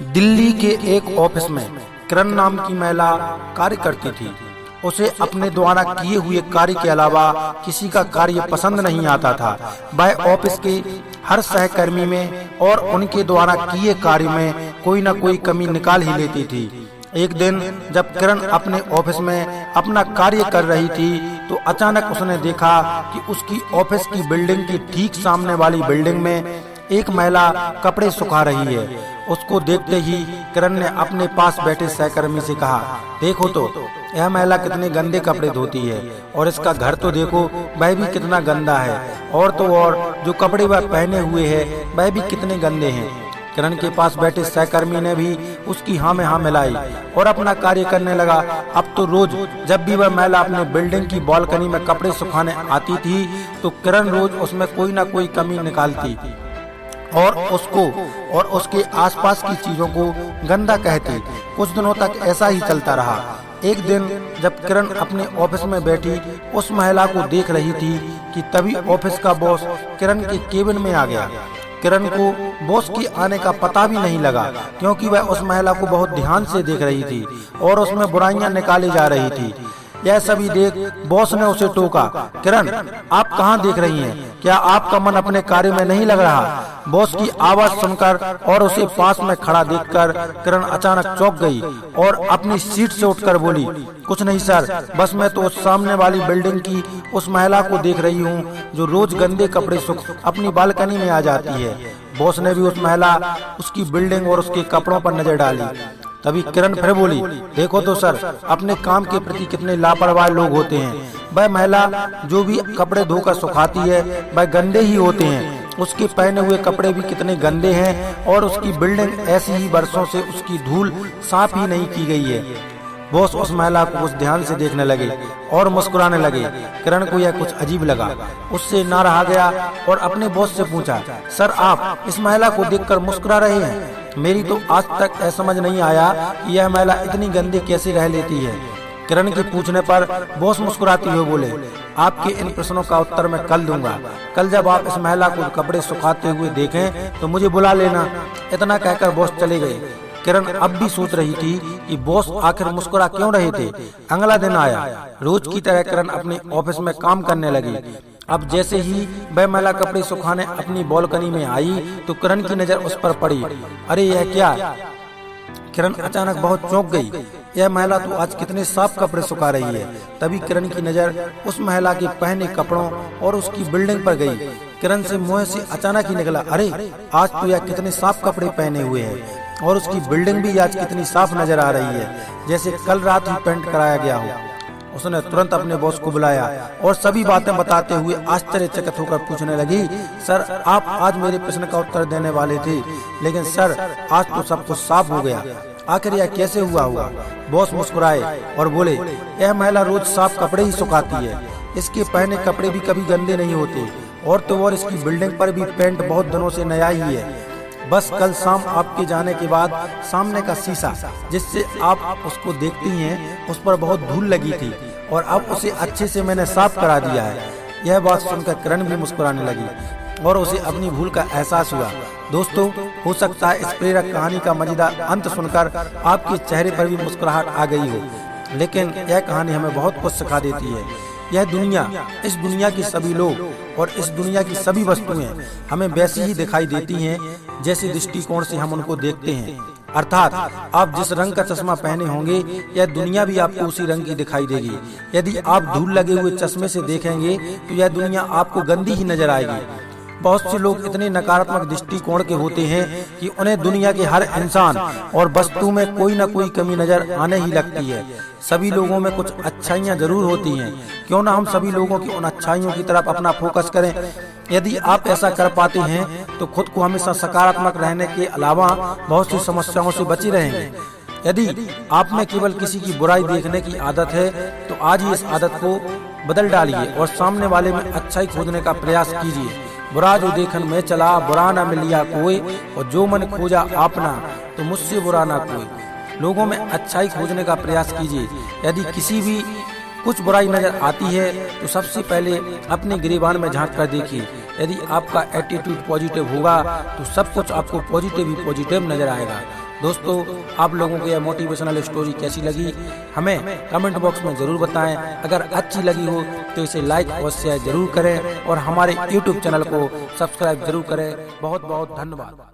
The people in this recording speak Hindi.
दिल्ली के एक ऑफिस में किरण नाम की महिला कार्य करती थी। उसे अपने द्वारा किए हुए कार्य के अलावा किसी का कार्य पसंद नहीं आता था। वह ऑफिस के हर सहकर्मी में और उनके द्वारा किए कार्य में कोई न कोई कमी निकाल ही लेती थी। एक दिन जब किरण अपने ऑफिस में अपना कार्य कर रही थी तो अचानक उसने देखा कि उसकी ऑफिस की बिल्डिंग की ठीक सामने वाली बिल्डिंग में एक महिला कपड़े सुखा रही है। उसको देखते ही किरण ने अपने पास बैठे सहकर्मी से कहा, देखो तो यह महिला कितने गंदे कपड़े धोती है और इसका घर तो देखो वह भी कितना गंदा है, और तो और जो कपड़े वह पहने हुए है वह भी कितने गंदे हैं। किरण के पास बैठे सहकर्मी ने भी उसकी हाँ में हाँ मिलाई और अपना कार्य करने लगा। अब तो रोज जब भी वह महिला अपने बिल्डिंग की बालकनी में कपड़े सुखाने आती थी तो किरण रोज उसमें कोई न कोई कमी निकालती और उसको और उसके आसपास की चीजों को गंदा कहती। कुछ दिनों तक ऐसा ही चलता रहा। एक दिन जब किरण अपने ऑफिस में बैठी उस महिला को देख रही थी कि तभी ऑफिस का बॉस किरण के केबिन में आ गया। किरण को बॉस के आने का पता भी नहीं लगा क्योंकि वह उस महिला को बहुत ध्यान से देख रही थी और उसमें बुराइयां निकाली जा रही थी। यह सभी देख बॉस ने उसे टोका, किरण आप कहाँ देख रही हैं? क्या आपका मन अपने कार्य में नहीं लग रहा? बॉस की आवाज सुनकर और उसे पास में खड़ा देखकर किरण अचानक चौंक गई और अपनी सीट से उठकर बोली, कुछ नहीं सर, बस मैं तो उस सामने वाली बिल्डिंग की उस महिला को देख रही हूँ जो रोज गंदे कपड़े सुख अपनी बालकनी में आ जाती है। बॉस ने भी उस महिला, उसकी बिल्डिंग और उसके कपड़ों पर नजर डाली। तभी किरण फिर बोली, देखो तो सर, अपने काम के प्रति कितने लापरवाह लोग होते हैं। वह महिला जो भी कपड़े धोकर सुखाती है वह गंदे ही होते हैं। उसके पहने हुए कपड़े भी कितने गंदे हैं और उसकी बिल्डिंग ऐसी ही वर्षों से उसकी धूल साफ ही नहीं की गई है। बॉस उस महिला को कुछ ध्यान से देखने लगे और मुस्कुराने लगे। किरण को यह कुछ अजीब लगा, उससे ना रहा गया और अपने बॉस से पूछा, सर आप इस महिला को देखकर मुस्कुरा रहे हैं? मेरी तो आज तक यह समझ नहीं आया कि यह महिला इतनी गंदी कैसे रह लेती है। किरण के पूछने पर बॉस मुस्कुराते हुए बोले, आपके इन प्रश्नों का उत्तर मैं कल दूंगा। कल जब आप इस महिला को कपड़े सुखाते हुए देखें तो मुझे बुला लेना। इतना कहकर बॉस चले गए। किरण अब भी सोच रही थी कि बॉस आखिर मुस्कुरा क्यों रहे थे। अगला दिन आया। रोज की तरह किरण अपने ऑफिस में काम करने लगी। अब जैसे ही वह महिला कपड़े सुखाने अपनी बालकनी में आई तो किरण की नजर उस पर पड़ी। अरे यह क्या? किरण अचानक बहुत चौंक गई। यह महिला तो आज कितने साफ कपड़े सुखा रही है। तभी किरण की नजर उस महिला के पहने कपड़ों और उसकी बिल्डिंग पर गई। किरण से मुंह से अचानक ही निकला, अरे आज तो यह कितने साफ कपड़े पहने हुए है और उसकी बिल्डिंग भी आज कितनी साफ नजर आ रही है, जैसे कल रात ही पेंट कराया गया हो। उसने तुरंत अपने बॉस को बुलाया और सभी बातें बताते हुए आश्चर्यचकित होकर पूछने लगी, सर आप आज मेरे प्रश्न का उत्तर देने वाले थे, लेकिन सर आज तो सब कुछ साफ हो गया। आखिर यह कैसे हुआ होगा? बॉस मुस्कुराए और बोले, यह महिला रोज साफ कपड़े ही सुखाती है। इसके पहने कपड़े भी कभी गंदे नहीं होते और तो और इसकी बिल्डिंग पर भी पेंट बहुत दिनों से नया ही है। बस कल शाम आपके जाने के बाद सामने का शीशा जिससे आप उसको देखती हैं उस पर बहुत धूल लगी थी और अब उसे अच्छे से मैंने साफ करा दिया है। यह बात सुनकर किरण भी मुस्कुराने लगी और उसे अपनी भूल का एहसास हुआ। दोस्तों, हो सकता है इस प्रेरक कहानी का मजेदार अंत सुनकर आपके चेहरे पर भी मुस्कुराहट आ गई हो, लेकिन यह कहानी हमें बहुत कुछ सिखा देती है। यह दुनिया, इस दुनिया के सभी लोग और इस दुनिया की सभी वस्तुएं हमें वैसी ही दिखाई देती हैं जैसे दृष्टिकोण से हम उनको देखते हैं। अर्थात आप जिस रंग का चश्मा पहने होंगे यह दुनिया भी आपको उसी रंग की दिखाई देगी। यदि आप धूल लगे हुए चश्मे से देखेंगे तो यह दुनिया आपको गंदी ही नजर आएगी। बहुत से लोग इतने नकारात्मक दृष्टिकोण के होते हैं कि उन्हें दुनिया के हर इंसान और वस्तु में कोई न कोई कमी नजर आने ही लगती है। सभी लोगों में कुछ अच्छाइयाँ जरूर होती हैं, क्यों ना हम सभी लोगों की उन अच्छाइयों की तरफ अपना फोकस करें। यदि आप ऐसा कर पाते हैं तो खुद को हमेशा सकारात्मक रहने के अलावा बहुत सी समस्याओं से बचे रहेंगे। यदि आप में केवल किसी की बुराई देखने की आदत है तो आज ही इस आदत को बदल डालिए और सामने वाले में अच्छाई खोजने का प्रयास कीजिए। बुरा जो देखन में चला बुरा न मिलिया कोई, और जो मन खोजा आपना तो मुझसे बुरा ना कोई। लोगों में अच्छाई खोजने का प्रयास कीजिए। यदि किसी भी कुछ बुराई नजर आती है तो सबसे पहले अपने गिरेबान में झांक कर देखिए। यदि आपका एटीट्यूड पॉजिटिव होगा तो सब कुछ आपको पॉजिटिव ही पॉजिटिव नजर आएगा। दोस्तों, आप लोगों को यह मोटिवेशनल स्टोरी कैसी लगी हमें कमेंट बॉक्स में जरूर बताएं। अगर अच्छी लगी हो तो इसे लाइक और शेयर जरूर करें और हमारे YouTube चैनल को सब्सक्राइब जरूर करें। बहुत बहुत धन्यवाद।